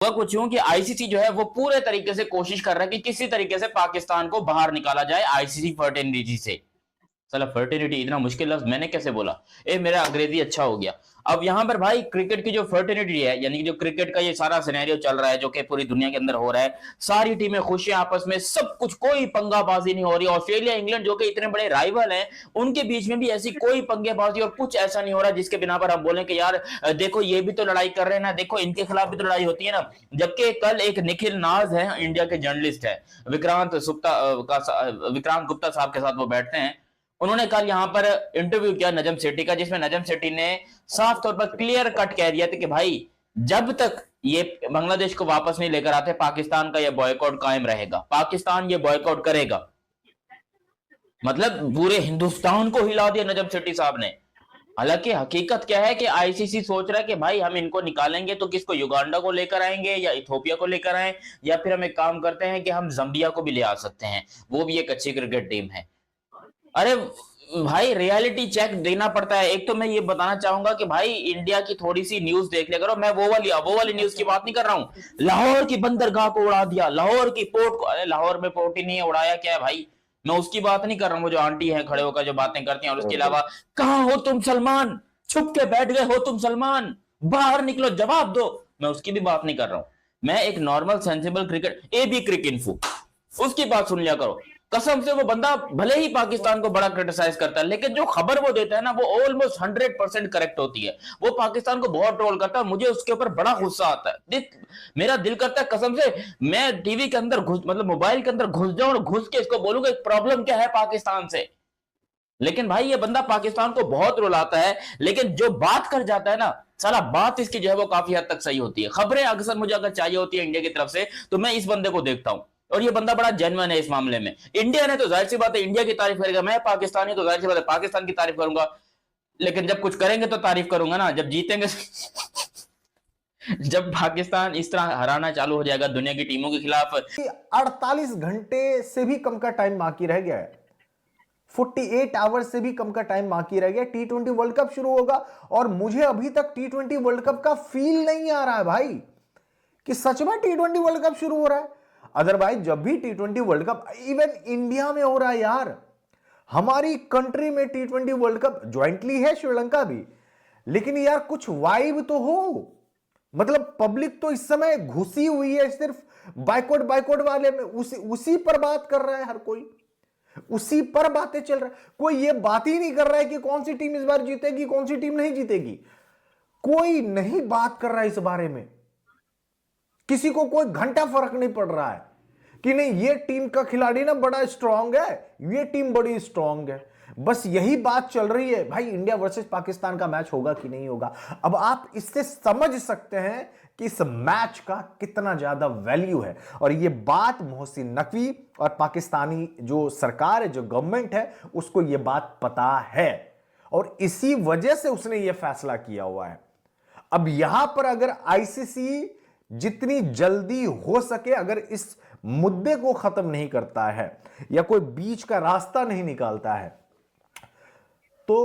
हुआ कुछ यूं कि आईसीसी जो है वो पूरे तरीके से कोशिश कर रहा है कि किसी तरीके से पाकिस्तान को बाहर निकाला जाए आईसीसी फर्टिनिटी से। साला फर्टिनिटी इतना मुश्किल लफ्ज मैंने कैसे बोला। मेरा अंग्रेजी अच्छा हो गया। अब यहां पर भाई क्रिकेट की जो फर्टिनिटी है, यानी कि जो क्रिकेट का ये सारा सिनेरियो चल रहा है जो कि पूरी दुनिया के अंदर हो रहा है, सारी टीमें खुश हैं आपस में, सब कुछ, कोई पंगाबाजी नहीं हो रही। ऑस्ट्रेलिया इंग्लैंड जो कि इतने बड़े राइवल हैं, उनके बीच में भी ऐसी कोई पंगेबाजी और कुछ ऐसा नहीं हो रहा जिसके बिना पर हम बोलें कि यार देखो ये भी तो लड़ाई कर रहे हैं ना, देखो इनके खिलाफ भी तो लड़ाई होती है ना। जबकि कल एक निखिल नाज है, इंडिया के जर्नलिस्ट है, विक्रांत गुप्ता साहब के साथ वो बैठते हैं। उन्होंने कल यहां पर इंटरव्यू किया नजम सेठी का, जिसमें नजम सेठी ने साफ तौर पर क्लियर कट कह दिया था कि भाई जब तक ये बांग्लादेश को वापस नहीं लेकर आते, पाकिस्तान का ये बॉयकॉट कायम रहेगा, पाकिस्तान ये बॉयकॉट करेगा। मतलब पूरे हिंदुस्तान को हिला दिया नजम सेठी साहब ने। हालांकि हकीकत क्या है कि आईसीसी सोच रहा है कि भाई हम इनको निकालेंगे तो किसको, युगांडा को लेकर आएंगे या इथोपिया को लेकर आए, या फिर हम एक काम करते हैं कि हम जम्बिया को भी ले आ सकते हैं, वो भी एक अच्छी क्रिकेट टीम है। अरे भाई रियलिटी चेक देना पड़ता है। एक तो मैं ये बताना चाहूंगा कि भाई इंडिया की थोड़ी सी न्यूज देख लिया करो। मैं वो वाली न्यूज की बात नहीं कर रहा हूं। लाहौर की बंदरगाह को उड़ा दिया, लाहौर की पोर्ट को, अरे लाहौर में पोर्ट ही नहीं है, उड़ाया क्या है भाई। मैं उसकी बात नहीं कर रहा हूं, वो जो आंटी है खड़े होकर जो बातें करती हैं। और उसके अलावा कहां हो तुम सलमान, छुप के बैठ गए हो तुम सलमान, बाहर निकलो जवाब दो, मैं उसकी भी बात नहीं कर रहा हूं। मैं एक नॉर्मल सेंसिबल क्रिकेट, एबी क्रिक इन्फो, उसकी बात सुन लिया करो। कसम से वो बंदा भले ही पाकिस्तान को बड़ा क्रिटिसाइज करता है, लेकिन जो खबर वो देता है ना वो ऑलमोस्ट 100% करेक्ट होती है। वो पाकिस्तान को बहुत ट्रोल करता है, मुझे उसके ऊपर बड़ा गुस्सा आता है। मेरा दिल करता है कसम से मैं टीवी के अंदर घुस, मतलब मोबाइल के अंदर घुस जाऊं और घुस के इसको बोलूंगा एक प्रॉब्लम क्या है पाकिस्तान से। लेकिन भाई ये बंदा पाकिस्तान को बहुत रुलाता है, लेकिन जो बात कर जाता है ना साला, बात इसकी जो है वो काफी हद तक सही होती है। खबरें अक्सर मुझे अगर चाहिए होती है इंडिया की तरफ से तो मैं इस बंदे को देखता हूं, और ये बंदा बड़ा जेन्युइन है इस मामले में। इंडिया ने तो जाहिर सी बात है इंडिया की तारीफ करेगा, मैं पाकिस्तानी तो जाहिर सी बात है पाकिस्तान की तारीफ करूंगा। लेकिन जब कुछ करेंगे तो तारीफ करूंगा ना, जब जीतेंगे जब पाकिस्तान इस तरह हराना चालू हो जाएगा दुनिया की टीमों के खिलाफ। 48 घंटे से भी कम का टाइम बाकी रह गया है, 48 आवर्स से भी कम का टाइम बाकी रह गया। T20 वर्ल्ड कप शुरू होगा और मुझे अभी तक T20 वर्ल्ड कप का फील नहीं आ रहा है भाई कि सच में T20 वर्ल्ड कप शुरू हो रहा है। अदरवाइज जब भी T20 world cup even India में हो रहा है यार, हमारी कंट्री में T20 वर्ल्ड कप ज्वाइंटली है, श्रीलंका भी, लेकिन यार कुछ वाइब तो हो। मतलब पब्लिक तो इस समय घुसी हुई है सिर्फ बाइकआउट वाले में, उसी पर बात कर रहा है हर कोई, उसी पर बातें चल रहा है। कोई ये बात ही नहीं कर रहा है कि कौन सी टीम इस बार जीतेगी, कौन सी टीम नहीं जीतेगी। कोई नहीं बात कर रहा है इस बारे में, किसी को कोई घंटा फर्क नहीं पड़ रहा है कि नहीं ये टीम का खिलाड़ी ना बड़ा स्ट्रांग है, ये टीम बड़ी स्ट्रांग है। बस यही बात चल रही है भाई, इंडिया वर्सेस पाकिस्तान का मैच होगा कि नहीं होगा। अब आप इससे समझ सकते हैं कि इस मैच का कितना ज्यादा वैल्यू है। और ये बात मोहसिन नकवी और पाकिस्तानी जो सरकार है, जो गवर्नमेंट है, उसको ये बात पता है और इसी वजह से उसने ये फैसला किया हुआ है। अब यहां पर अगर आईसीसी जितनी जल्दी हो सके अगर इस मुद्दे को खत्म नहीं करता है या कोई बीच का रास्ता नहीं निकालता है तो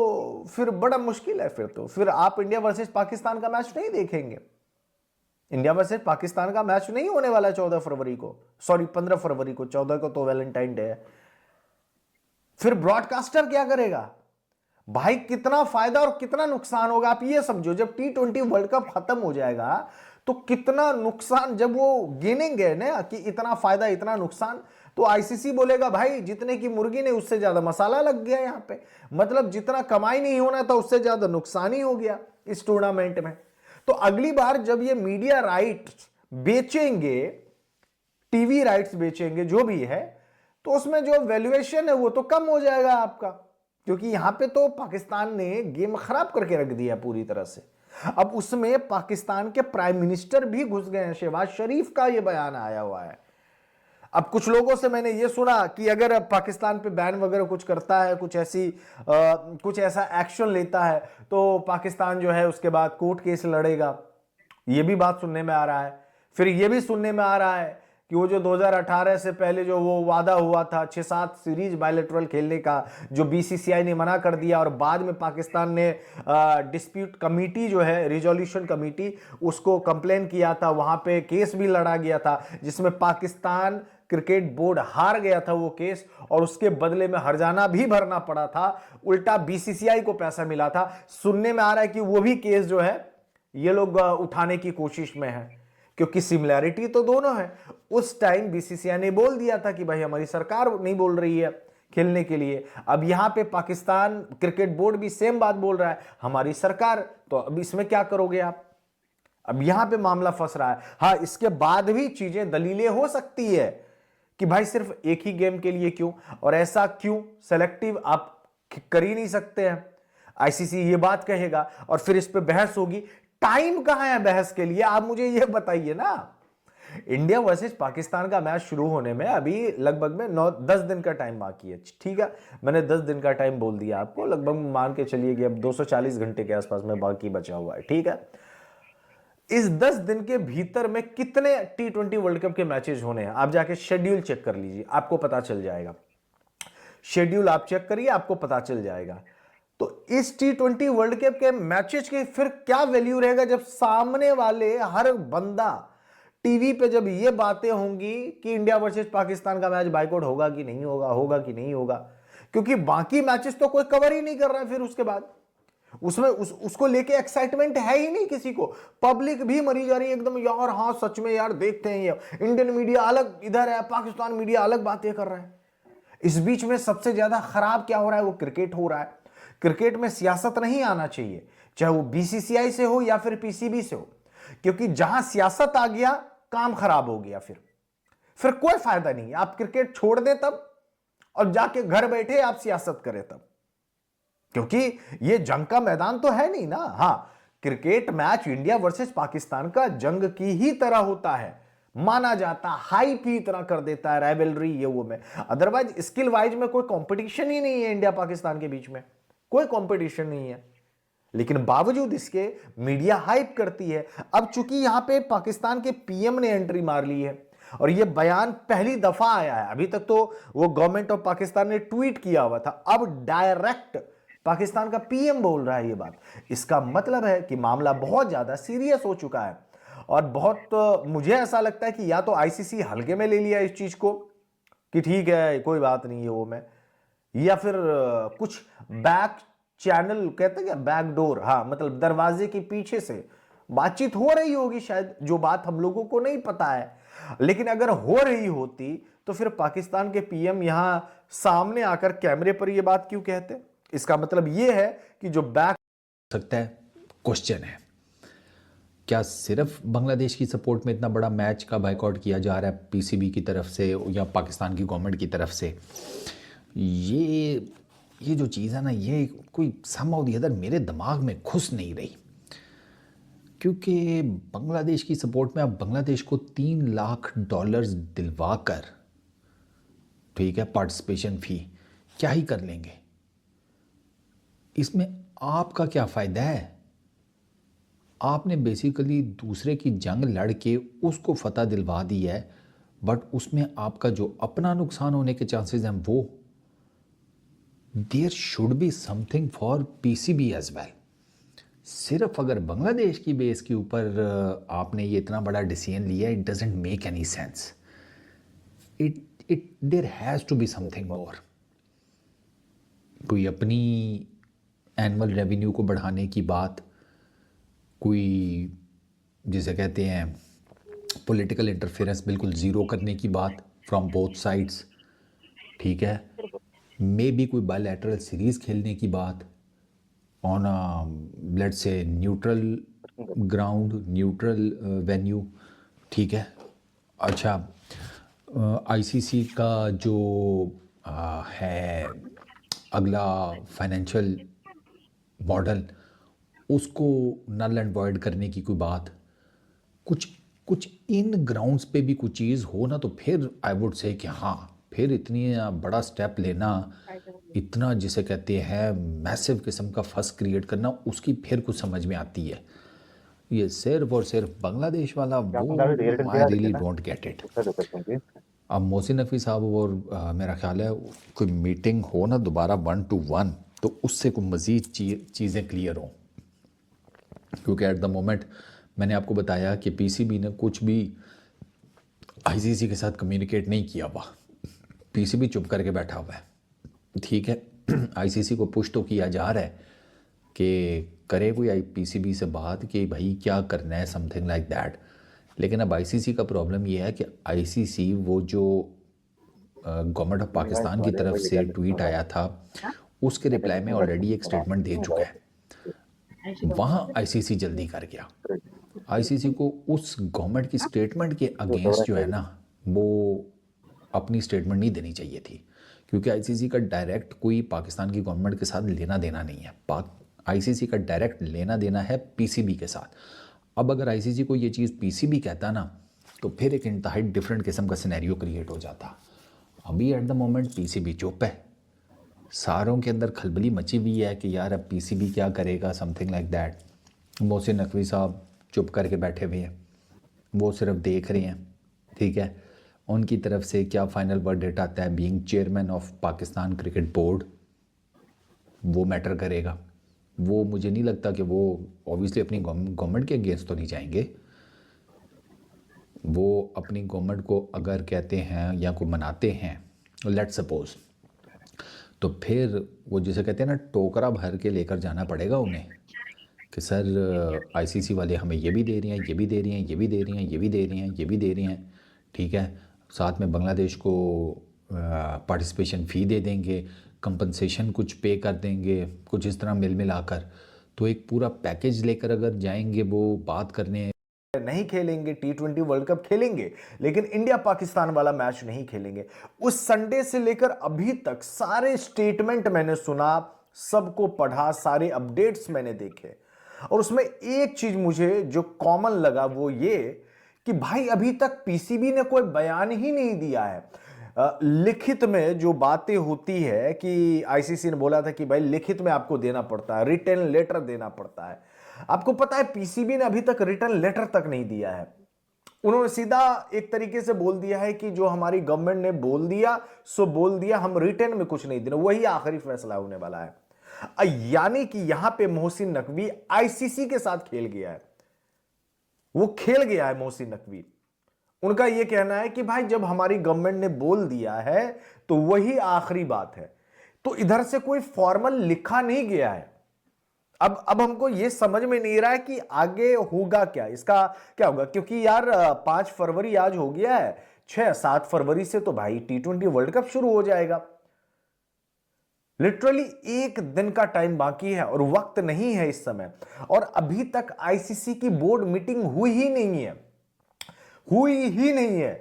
फिर बड़ा मुश्किल है। फिर आप इंडिया वर्सेस पाकिस्तान का मैच नहीं देखेंगे। इंडिया वर्सेस पाकिस्तान का मैच नहीं होने वाला 14 फरवरी को, सॉरी 15 फरवरी को, 14 को तो वैलेंटाइन डे है। फिर ब्रॉडकास्टर क्या करेगा भाई, कितना फायदा और कितना नुकसान होगा आप ये समझो। जब T20 वर्ल्ड कप खत्म हो जाएगा तो कितना नुकसान, जब वो गिनेंगे ना कि इतना फायदा इतना नुकसान, तो आईसीसी बोलेगा भाई जितने की मुर्गी ने उससे ज्यादा मसाला लग गया यहां पे। मतलब जितना कमाई नहीं होना था उससे ज्यादा नुकसान ही हो गया इस टूर्नामेंट में। तो अगली बार जब ये मीडिया राइट्स बेचेंगे, टीवी राइट्स बेचेंगे, जो भी है, तो उसमें जो वैल्यूएशन है वो तो कम हो जाएगा आपका, क्योंकि यहां पे तो पाकिस्तान ने गेम खराब करके रख दिया पूरी तरह से। अब उसमें पाकिस्तान के प्राइम मिनिस्टर भी घुस गए हैं, शहबाज शरीफ का यह बयान आया हुआ है। अब कुछ लोगों से मैंने ये सुना कि अगर पाकिस्तान पे बैन वगैरह कुछ करता है, कुछ ऐसा एक्शन लेता है तो पाकिस्तान जो है उसके बाद कोर्ट केस लड़ेगा। ये भी बात सुनने में आ रहा है। फिर ये भी सुनने में आ रहा है कि वो जो 2018 से पहले जो वो वादा हुआ था 6-7 सीरीज बायलैटरल खेलने का, जो बीसीसीआई ने मना कर दिया और बाद में पाकिस्तान ने डिस्प्यूट कमेटी जो है, रिजोल्यूशन कमेटी, उसको कंप्लेन किया था, वहां पे केस भी लड़ा गया था जिसमें पाकिस्तान क्रिकेट बोर्ड हार गया था वो केस, और उसके बदले में हर्जाना भी भरना पड़ा था, उल्टा बीसीसीआई को पैसा मिला था। सुनने में आ रहा है कि वो भी केस जो है ये लोग उठाने की कोशिश में है, क्योंकि सिमिलैरिटी तो दोनों है। उस टाइम बीसीसीआई ने बोल दिया था कि भाई हमारी सरकार नहीं बोल रही है खेलने के लिए। अब यहां पे पाकिस्तान क्रिकेट बोर्ड भी सेम बात बोल रहा है, हमारी सरकार, तो अब इसमें क्या करोगे आप? अब यहां पे मामला फंस रहा है। हाँ, इसके बाद भी चीजें, दलीलें हो सकती है कि भाई सिर्फ एक ही गेम के लिए क्यों, और ऐसा क्यों, सेलेक्टिव आप कर ही नहीं सकते हैं। आईसीसी ये बात कहेगा और फिर इस पे बहस होगी। टाइम कहां है बहस के लिए, आप मुझे ये बताइए ना। इंडिया वर्सेस पाकिस्तान का मैच शुरू होने में अभी लगभग में 9-10 दिन का टाइम बाकी है, ठीक है। मैंने 10 दिन का टाइम बोल दिया आपको, लगभग मान के चलिए कि अब 240 घंटे के आसपास में बाकी बचा हुआ है, ठीक है। इस 10 दिन के भीतर में कितने T20 वर्ल्ड कप के मैचेस होने हैं, आप जाके शेड्यूल चेक कर लीजिए, आपको पता चल जाएगा। शेड्यूल आप चेक करिए, आपको पता चल जाएगा। तो इस T20 वर्ल्ड कप के मैचेस के फिर क्या वैल्यू रहेगा जब सामने वाले हर बंदा टीवी पे जब ये बातें होंगी कि इंडिया वर्सेस पाकिस्तान का मैच बाइकआउट होगा कि नहीं होगा, होगा कि नहीं होगा, क्योंकि बाकी मैचेस तो कोई कवर ही नहीं कर रहा है। फिर उसके बाद उसमें उसको लेके एक्साइटमेंट है ही नहीं किसी को। पब्लिक भी मरी जा रही है एकदम, यार हाँ सच में यार देखते हैं, ये इंडियन मीडिया अलग इधर है, पाकिस्तान मीडिया अलग बातें कर रहा है। इस बीच में सबसे ज्यादा खराब क्या हो रहा है, वो क्रिकेट हो रहा है। क्रिकेट में सियासत नहीं आना चाहिए, चाहे वो बीसीसीआई से हो या फिर पीसीबी से हो, क्योंकि जहां सियासत आ गया काम खराब हो गया, फिर कोई फायदा नहीं। आप क्रिकेट छोड़ दें तब, और जाके घर बैठे आप सियासत करें तब, क्योंकि ये जंग का मैदान तो है नहीं ना। हां, cricket match India versus Pakistan का जंग की ही तरह होता है, माना जाता, हाइप ही तरह कर देता है, राइवलरी ये वो में। अदरवाइज स्किल वाइज में कोई कंपटीशन ही नहीं है इंडिया पाकिस्तान के बीच में, कोई कंपटीशन नहीं है। लेकिन बावजूद इसके मीडिया हाइप करती है। अब चूंकि यहां पे पाकिस्तान के पीएम ने एंट्री मार ली है और यह बयान पहली दफा आया है, अभी तक तो वो गवर्नमेंट ऑफ पाकिस्तान ने ट्वीट किया हुआ था, अब डायरेक्ट पाकिस्तान का पीएम बोल रहा है ये बात। इसका मतलब है कि मामला बहुत ज्यादा सीरियस हो चुका है, और बहुत मुझे ऐसा लगता है कि या तो आईसीसी हल्के में ले लिया इस चीज को कि ठीक है कोई बात नहीं है वो में, या फिर कुछ बैक चैनल कहते हैं क्या, बैक डोर, हाँ मतलब दरवाजे के पीछे से बातचीत हो रही होगी शायद, जो बात हम लोगों को नहीं पता है। लेकिन अगर हो रही होती तो फिर पाकिस्तान के पीएम यहां सामने आकर कैमरे पर यह बात क्यों कहते? इसका मतलब यह है कि जो बैक सकता है। क्वेश्चन है, क्या सिर्फ बांग्लादेश की सपोर्ट में इतना बड़ा मैच का बायकॉट किया जा रहा है पीसीबी की तरफ से या पाकिस्तान की गवर्नमेंट की तरफ से? ये जो चीज़ है ना, ये कोई समहाउ द अदर मेरे दिमाग में घुस नहीं रही, क्योंकि बांग्लादेश की सपोर्ट में अब बांग्लादेश को $3 लाख दिलवा कर, ठीक है, पार्टिसिपेशन फ़ी, क्या ही कर लेंगे? इसमें आपका क्या फ़ायदा है? आपने बेसिकली दूसरे की जंग लड़ के उसको फतह दिलवा दी है, बट उसमें आपका जो अपना नुकसान होने के चांसेस हैं वो, there should be something for PCB as well. सिर्फ अगर बांग्लादेश की बेस के ऊपर आपने ये इतना बड़ा डिसीजन लिया, it doesn't make any sense. There has to be something more. कोई अपनी एनुअल रेवेन्यू को बढ़ाने की बात, कोई जिसे कहते हैं पॉलिटिकल इंटरफेरेंस बिल्कुल ज़ीरो करने की बात फ्रॉम बोथ साइड्स, ठीक है, मे बी कोई बायलैटरल सीरीज़ खेलने की बात on let's say neutral ground, neutral venue, ठीक है। अच्छा, आईसीसी का जो है अगला फाइनेंशियल मॉडल, उसको नल एंड वॉइड करने की कोई बात, कुछ इन ग्राउंड्स पे भी कुछ चीज़ हो ना, तो फिर आई वुड से कि हाँ, फिर इतनी बड़ा स्टेप लेना, इतना जिसे कहते हैं मैसिव किस्म का फस क्रिएट करना, उसकी फिर कुछ समझ में आती है। ये सिर्फ और सिर्फ बांग्लादेश वाला, वो I really don't get it. अब मोहसिन नकवी साहब और मेरा ख्याल है कोई मीटिंग हो ना दोबारा 1 to 1, तो उससे कोई मज़ीद चीज़ें क्लियर हों, क्योंकि एट द मोमेंट मैंने आपको बताया कि पीसीबी ने कुछ भी आईसीसी के साथ कम्युनिकेट नहीं किया हुआ। पीसीबी चुप करके बैठा हुआ है, ठीक है। आईसीसी को पुश तो किया जा रहा है कि करे कोई पीसीबी से बात कि भाई क्या करना है, समथिंग लाइक दैट। लेकिन अब आईसीसी का प्रॉब्लम ये है कि आईसीसी वो जो गवर्नमेंट ऑफ पाकिस्तान की तरफ से ट्वीट आया था उसके रिप्लाई में ऑलरेडी एक स्टेटमेंट दे चुका है। वहाँ आईसीसी जल्दी कर गया। आईसीसी को उस गवर्नमेंट की स्टेटमेंट के अगेंस्ट जो है ना, वो अपनी स्टेटमेंट नहीं देनी चाहिए थी, क्योंकि आईसीसी का डायरेक्ट कोई पाकिस्तान की गवर्नमेंट के साथ लेना देना नहीं है। आईसीसी का डायरेक्ट लेना देना है पीसीबी के साथ। अब अगर आईसीसी को ये चीज़ पीसीबी कहता ना, तो फिर एक इंतहाई डिफरेंट किस्म का सिनेरियो क्रिएट हो जाता। अभी एट द मोमेंट पीसीबी चुप है, सारों के अंदर खलबली मची हुई है कि यार अब पीसीबी क्या करेगा, something like that. Mohsin Naqvi साहब चुप करके बैठे हुए हैं, वो सिर्फ देख रहे हैं, ठीक है। उनकी तरफ से क्या फाइनल वर्डिक्ट आता है, being chairman of Pakistan cricket board, वो मैटर करेगा। वो मुझे नहीं लगता कि वो ऑब्वियसली अपनी गवर्नमेंट के अगेंस्ट तो नहीं जाएंगे। वो अपनी गवर्नमेंट को अगर कहते हैं या को मनाते हैं, लेट सपोज, तो फिर वो जिसे कहते हैं ना, टोकरा भर के लेकर जाना पड़ेगा उन्हें कि सर आईसीसी वाले हमें ये भी दे रही हैं, ये भी दे रही हैं, ये भी दे रही हैं, ये भी दे रही हैं, ये भी दे रही हैं, ठीक है। साथ में बांग्लादेश को पार्टिसिपेशन फ़ी दे देंगे, कंपनसेशन कुछ पे कर देंगे, कुछ इस तरह मिल मिलाकर। तो एक पूरा पैकेज लेकर अगर जाएंगे वो बात करने। नहीं खेलेंगे, T20 वर्ल्ड कप खेलेंगे, लेकिन इंडिया पाकिस्तान वाला मैच नहीं खेलेंगे। उस संडे से लेकर अभी तक सारे स्टेटमेंट मैंने सुना, सबको पढ़ा, सारे अपडेट्स मैंने देखे, और उसमें एक चीज मुझे जो कॉमन लगा वो ये कि भाई अभी तक पीसीबी ने कोई बयान ही नहीं दिया है। लिखित में जो बातें होती है कि आईसीसी ने बोला था कि भाई लिखित में आपको देना पड़ता है, रिटन लेटर देना पड़ता है। आपको पता है पीसीबी ने अभी तक रिटन लेटर तक नहीं दिया है। उन्होंने सीधा एक तरीके से बोल दिया है कि जो हमारी गवर्नमेंट ने बोल दिया सो बोल दिया, हम रिटन में कुछ नहीं देना, वही आखिरी फैसला होने वाला है। यानी कि यहां पे मोहसिन नकवी आईसीसी के साथ खेल गया है, वो खेल गया है मोहसिन नकवी। उनका यह कहना है कि भाई जब हमारी गवर्नमेंट ने बोल दिया है तो वही आखिरी बात है। तो इधर से कोई फॉर्मल लिखा नहीं गया है। अब हमको यह समझ में नहीं रहा है कि आगे होगा क्या, इसका क्या होगा, क्योंकि यार 5 फरवरी आज हो गया है, 6-7 फरवरी से तो भाई T20 वर्ल्ड कप शुरू हो जाएगा। लिटरली एक दिन का टाइम बाकी है और वक्त नहीं है इस समय, और अभी तक आईसीसी की बोर्ड मीटिंग हुई ही नहीं है।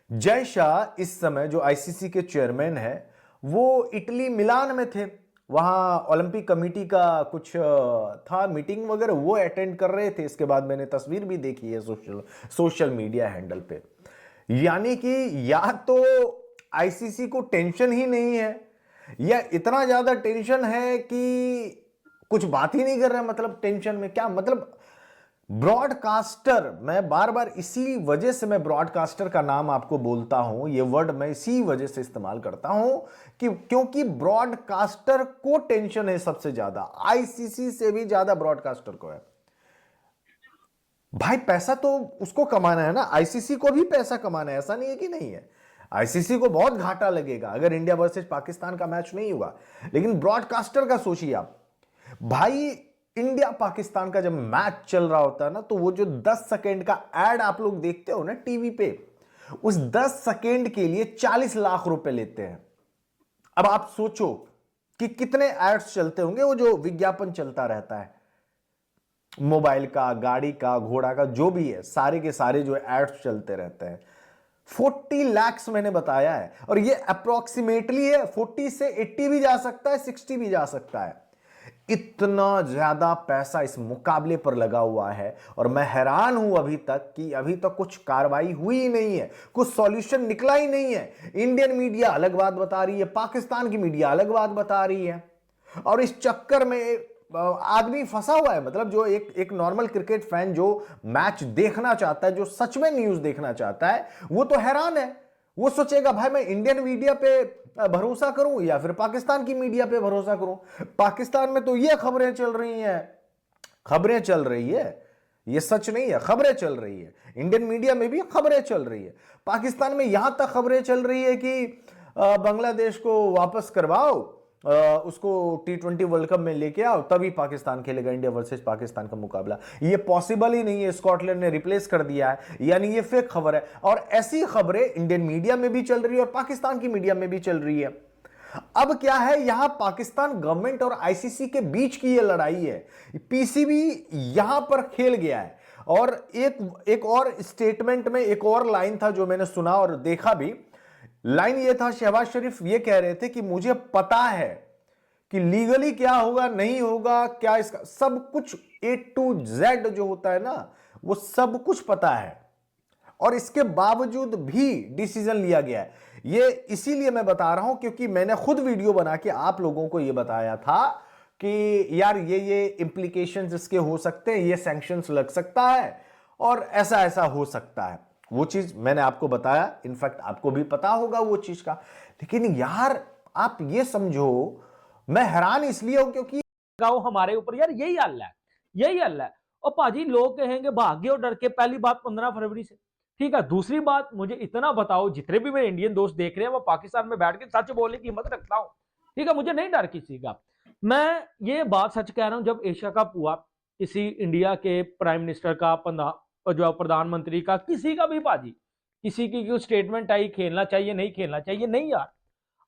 जय शाह इस समय जो आईसीसी के चेयरमैन है वो इटली मिलान में थे, वहां ओलंपिक कमेटी का कुछ था मीटिंग वगैरह, वो अटेंड कर रहे थे। इसके बाद मैंने तस्वीर भी देखी है सोशल मीडिया हैंडल पे। यानी कि या तो आईसीसी को टेंशन ही नहीं है, या इतना ज्यादा टेंशन है कि कुछ बात ही नहीं कर रहा है। मतलब टेंशन में क्या मतलब, ब्रॉडकास्टर, मैं बार बार इसी वजह से मैं ब्रॉडकास्टर का नाम आपको बोलता हूं, ये वर्ड मैं इसी वजह से इस्तेमाल करता हूं कि क्योंकि ब्रॉडकास्टर को टेंशन है सबसे ज्यादा, आईसीसी से भी ज्यादा ब्रॉडकास्टर को है। भाई पैसा तो उसको कमाना है ना, आईसीसी को भी पैसा कमाना है, ऐसा नहीं है कि नहीं है। आईसीसी को बहुत घाटा लगेगा अगर इंडिया वर्सेस पाकिस्तान का मैच नहीं हुआ, लेकिन ब्रॉडकास्टर का सोचिए आप। भाई इंडिया पाकिस्तान का जब मैच चल रहा होता है ना, तो वो जो 10 सेकेंड का एड आप लोग देखते हो ना टीवी पे, उस 10 सेकेंड के लिए 40 लाख रुपए लेते हैं। अब आप सोचो कि कितने एड्स चलते होंगे, वो जो विज्ञापन चलता रहता है मोबाइल का, गाड़ी का, घोड़ा का, जो भी है, सारे के सारे जो एड्स चलते रहते हैं। 40 लाख मैंने बताया है, और ये अप्रोक्सीमेटली है, 40 से 80 भी जा सकता है, 60 भी जा सकता है। इतना ज्यादा पैसा इस मुकाबले पर लगा हुआ है, और मैं हैरान हूं अभी तक कि अभी तक कुछ कार्रवाई हुई ही नहीं है, कुछ सॉल्यूशन निकला ही नहीं है। इंडियन मीडिया अलग बात बता रही है, पाकिस्तान की मीडिया अलग बात बता रही है, और इस चक्कर में आदमी फंसा हुआ है, मतलब जो एक नॉर्मल क्रिकेट फैन जो मैच देखना चाहता है, जो सच में न्यूज देखना चाहता है, वो तो हैरान है। वो सोचेगा भाई मैं इंडियन मीडिया पे भरोसा करूं या फिर पाकिस्तान की मीडिया पे भरोसा करूं। पाकिस्तान में तो ये खबरें चल रही हैं, खबरें चल रही है, ये सच नहीं है, खबरें चल रही है। इंडियन मीडिया में भी खबरें चल रही है। पाकिस्तान में यहां तक खबरें चल रही है कि बांग्लादेश को वापस करवाओ, उसको T20 वर्ल्ड कप में लेके आओ, तभी पाकिस्तान खेलेगा इंडिया वर्सेस पाकिस्तान का मुकाबला। ये पॉसिबल ही नहीं है, स्कॉटलैंड ने रिप्लेस कर दिया है, यानी ये फेक खबर है। और ऐसी खबरें इंडियन मीडिया में भी चल रही है और पाकिस्तान की मीडिया में भी चल रही है। अब क्या है, यहां पाकिस्तान गवर्नमेंट और आईसीसी के बीच की यह लड़ाई है। पीसीबी यहां पर खेल गया है। और एक और स्टेटमेंट में एक और लाइन था जो मैंने सुना और देखा भी। लाइन ये था, शहबाज शरीफ ये कह रहे थे कि मुझे पता है कि लीगली क्या होगा नहीं होगा, क्या इसका सब कुछ A to Z जो होता है ना, वो सब कुछ पता है, और इसके बावजूद भी डिसीजन लिया गया है। ये इसीलिए मैं बता रहा हूं क्योंकि मैंने खुद वीडियो बना के आप लोगों को ये बताया था कि यार ये इंप्लीकेशंस इसके हो सकते हैं, ये सैंक्शंस लग सकता है और ऐसा ऐसा हो सकता है। वो चीज मैंने आपको बताया, इनफैक्ट आपको भी पता होगा वो चीज का। लेकिन यार आप ये समझो, मैं हैरान इसलिए हूं क्योंकि गाँव हमारे ऊपर, यार यही हल है, यही हल है। और भाजी लोग कहेंगे भाग्य और डर के, पहली बात 15 फरवरी से, ठीक है। दूसरी बात, मुझे इतना बताओ, जितने भी मेरे इंडियन दोस्त देख रहे हैं वो पाकिस्तान में बैठ के सच बोलने की हिम्मत रखता हूं, ठीक है, मुझे नहीं डर किसी का। मैं ये बात सच कह रहा हूं, जब एशिया कप हुआ, किसी इंडिया के प्राइम मिनिस्टर का, जो प्रधानमंत्री का, किसी का भी भाजी, किसी की कोई स्टेटमेंट आई खेलना चाहिए नहीं खेलना चाहिए, नहीं यार,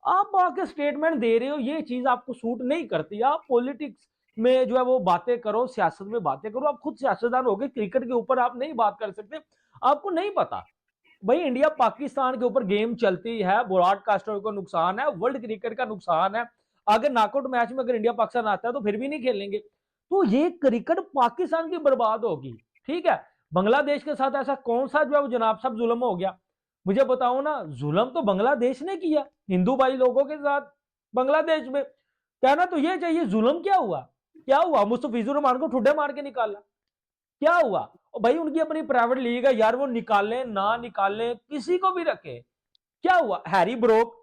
आप आके स्टेटमेंट दे रहे हो, ये चीज आपको सूट नहीं करती। आप पॉलिटिक्स में जो है वो बातें करो, सियासत में बातें करो। आप खुद सियासतदान हो गए, क्रिकेट के ऊपर आप नहीं बात कर सकते, आपको नहीं पता। भाई इंडिया पाकिस्तान के ऊपर गेम चलती है, ब्रॉडकास्टर को नुकसान है, वर्ल्ड क्रिकेट का नुकसान है। अगर नॉकआउट मैच में अगर इंडिया पाकिस्तान आता है तो फिर भी नहीं खेलेंगे, तो ये क्रिकेट पाकिस्तान की बर्बाद होगी, ठीक है। बांग्लादेश के साथ ऐसा कौन सा जो है वो जनाब साहब जुल्म हो गया, मुझे बताओ ना। जुल्म तो बांग्लादेश ने किया हिंदू भाई लोगों के साथ बांग्लादेश में। कहना तो ये चाहिए जुल्म क्या हुआ, क्या हुआ? मुस्तफिजुर रहमान को ठुड्डे मार के निकाला, क्या हुआ? और भाई उनकी अपनी प्राइवेट लीग है यार, वो निकालें ना निकालें, किसी को भी रखे, क्या हुआ? हैरी ब्रोक,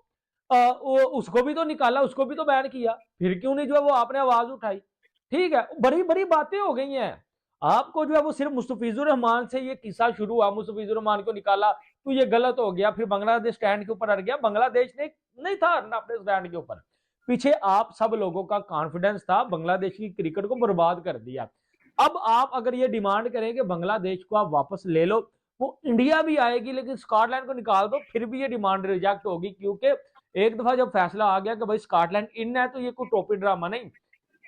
उसको भी तो निकाला, उसको भी तो बैन किया, फिर क्यों नहीं जो है वो आपने आवाज उठाई, ठीक है। बड़ी बड़ी बातें हो गई हैं। आपको जो है वो सिर्फ मुस्तफिजुर रहमान से ये किस्सा शुरू हुआ, मुस्तफिजुर रहमान को निकाला तो ये गलत हो गया, फिर बांग्लादेश स्टैंड के ऊपर अड़ गया। बांग्लादेश ने नहीं था अड़ना अपने स्टैंड के ऊपर, पीछे आप सब लोगों का कॉन्फिडेंस था, बांग्लादेश की क्रिकेट को बर्बाद कर दिया। अब आप अगर ये डिमांड करें कि बांग्लादेश को आप वापस ले लो, वो इंडिया भी आएगी लेकिन स्कॉटलैंड को निकाल दो, फिर भी ये डिमांड रिजेक्ट होगी, क्योंकि एक दफा जब फैसला आ गया कि भाई स्कॉटलैंड इन है, तो ये कोई टोपी ड्रामा नहीं।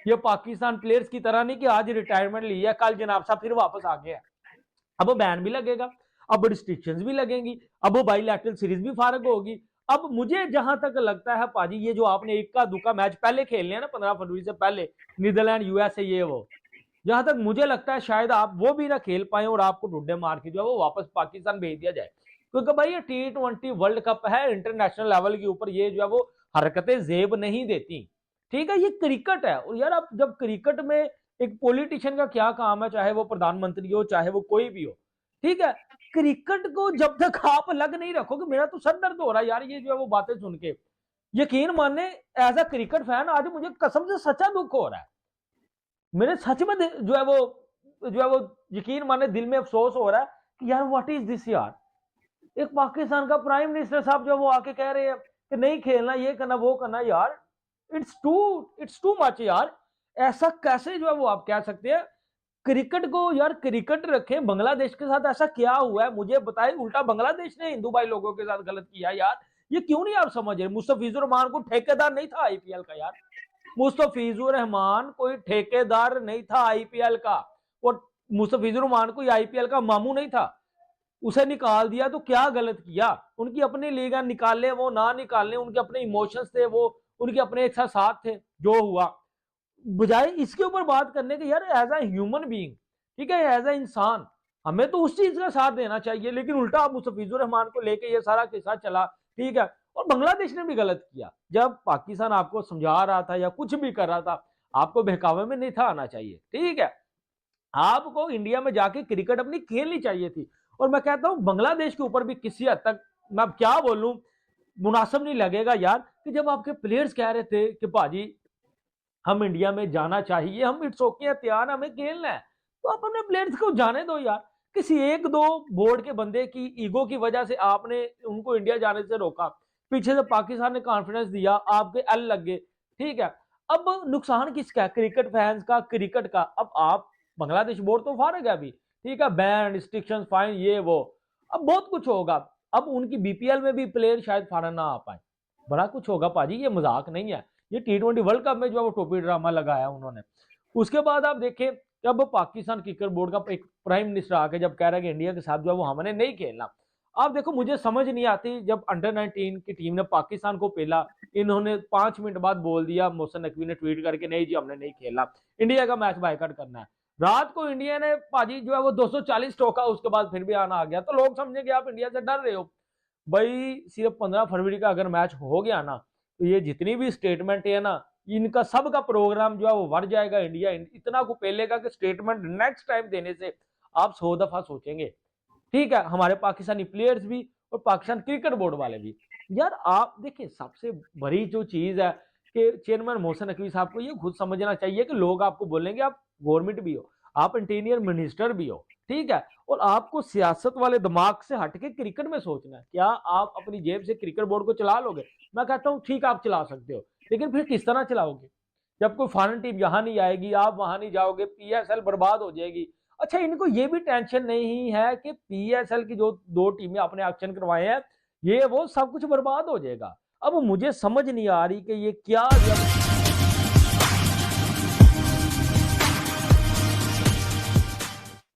ये पाकिस्तान प्लेयर्स की तरह नहीं कि आज रिटायरमेंट लिया, कल जनाब साहब फिर वापस आ गया। अब बैन भी लगेगा, अब रिस्ट्रिक्शंस भी लगेंगी, अब वो बाईलैटरल सीरीज भी फारग होगी। अब मुझे जहां तक लगता है पाजी, ये जो आपने इक्का दुक्का मैच पहले खेलने हैं ना 15 फरवरी से पहले, नीदरलैंड यूएसए, ये वो, जहां तक मुझे लगता है शायद आप वो भी ना खेल पाए और आपको ढूंढे मार के जो है वो वापस पाकिस्तान भेज दिया जाए। क्योंकि भाई ये T20 वर्ल्ड कप है, इंटरनेशनल लेवल के ऊपर ये जो है वो हरकतें जेब नहीं देती, ठीक है। ये क्रिकेट है, और यार आप जब क्रिकेट में, एक पॉलिटिशियन का क्या काम है, चाहे वो प्रधानमंत्री हो चाहे वो कोई भी हो, ठीक है, क्रिकेट को जब तक आप अलग नहीं रखोगे, मेरा तो सर दर्द हो रहा है यार ये जो है वो बातें सुन के। यकीन माने, एज अ क्रिकेट फैन आज मुझे कसम से सच्चा दुख हो रहा है, मेरे सच में जो है वो यकीन माने दिल में अफसोस हो रहा है कि यार व्हाट इज दिस यार। एक पाकिस्तान का प्राइम मिनिस्टर साहब जो वो आके कह रहे हैं कि नहीं खेलना, ये करना वो करना, यार इट्स टू मच यार। ऐसा कैसे जो है वो आप कह सकते हैं? क्रिकेट को यार क्रिकेट रखें, बांग्लादेश के साथ ऐसा क्या हुआ है मुझे बताएं? उल्टा बांग्लादेश ने हिंदू भाई लोगों के साथ गलत किया यार, ये क्यों नहीं आप समझ रहे? मुस्तफिजुर रहमान को ठेकेदार नहीं था आईपीएल का यार, मुस्तफिजुर रहमान कोई ठेकेदार नहीं था आईपीएल का, और मुस्तफिजुर रहमान कोई आईपीएल का मामू नहीं था, उसे निकाल दिया तो क्या गलत किया? उनकी अपनी लीग निकाले वो ना निकालने, उनके अपने इमोशंस थे, वो उनके अपने एहसास थे, जो हुआ। बजाय इसके ऊपर बात करने के यार एज ए ह्यूमन बीइंग, ठीक है, एज ए इंसान हमें तो उस चीज का साथ देना चाहिए, लेकिन उल्टा आप मुस्तफिजुर रहमान को लेके ये सारा किस्सा चला, ठीक है। और बांग्लादेश ने भी गलत किया, जब पाकिस्तान आपको समझा रहा था या कुछ भी कर रहा था, आपको बहकावे में नहीं था आना चाहिए, ठीक है। आपको इंडिया में जाके क्रिकेट अपनी खेलनी चाहिए थी। और मैं कहता हूं बांग्लादेश के ऊपर भी किसी हद तक, मैं अब क्या बोलूं, मुनासिब नहीं लगेगा यार, कि जब आपके प्लेयर्स कह रहे थे कि भाजी हम इंडिया में जाना चाहिए, हम इट्स ओके तैयार, हमें खेलना है, तो आप अपने प्लेयर्स को जाने दो यार। किसी एक दो बोर्ड के बंदे की ईगो की वजह से आपने उनको इंडिया जाने से रोका, पीछे से पाकिस्तान ने कॉन्फिडेंस दिया, आपके एल लग गए, ठीक है। अब नुकसान किसका है? क्रिकेट फैंस का, क्रिकेट का। अब आप, बांग्लादेश बोर्ड तो फारग है अभी, ठीक है, बैन, रिस्ट्रिक्शन, फाइन, ये वो, अब बहुत कुछ होगा। अब उनकी बीपीएल में भी प्लेयर शायद फॉरन ना आ पाए, बड़ा कुछ होगा पाजी, ये मजाक नहीं है। ये टी20 वर्ल्ड कप में जो है वो टोपी ड्रामा लगाया उन्होंने। उसके बाद आप देखें, जब पाकिस्तान क्रिकेट बोर्ड का एक प्राइम मिनिस्टर आके जब कह रहा है कि इंडिया के साथ जो है वो हमने नहीं खेलना। आप देखो, मुझे समझ नहीं आती, जब अंडर 19 की टीम ने पाकिस्तान को पेला, इन्होंने 5 मिनट बाद बोल दिया, मोहसिन नकवी ने ट्वीट करके, नहीं जी हमने नहीं खेलना, इंडिया का मैच बायकॉट करना है। रात को इंडिया ने पाजी जो है वो 240 ठोका, उसके बाद फिर भी आना आ गया, तो लोग समझेंगे आप इंडिया से डर रहे हो। भाई सिर्फ 15 फरवरी का अगर मैच हो गया ना, तो ये जितनी भी स्टेटमेंट है ना, इनका सब का प्रोग्राम जो है वो बढ़ जाएगा। इंडिया इतना को पेलेगा कि स्टेटमेंट नेक्स्ट टाइम देने से आप 100 दफा सोचेंगे, ठीक है, हमारे पाकिस्तानी प्लेयर्स भी और पाकिस्तान क्रिकेट बोर्ड वाले भी। यार आप देखिए, सबसे बड़ी जो चीज है कि चेयरमैन मोहसिन नकवी साहब को ये खुद समझना चाहिए कि लोग आपको बोलेंगे, आप गवर्नमेंट भी हो, आप इंटीरियर मिनिस्टर भी हो, ठीक है, और आपको सियासत वाले दिमाग से हटके क्रिकेट में सोचना है। क्या आप अपनी जेब से क्रिकेट बोर्ड को चला लोगे? मैं कहता हूँ ठीक, आप चला सकते हो, लेकिन फिर किस तरह चलाओगे? जब कोई फॉरेन टीम यहाँ नहीं आएगी, आप वहां नहीं जाओगे, पीएसएल बर्बाद हो जाएगी। अच्छा, इनको ये भी टेंशन नहीं है कि पीएसएल की जो 2 टीमें आपने ऑक्शन करवाए हैं, ये वो सब कुछ बर्बाद हो जाएगा। अब मुझे समझ नहीं आ रही कि ये क्या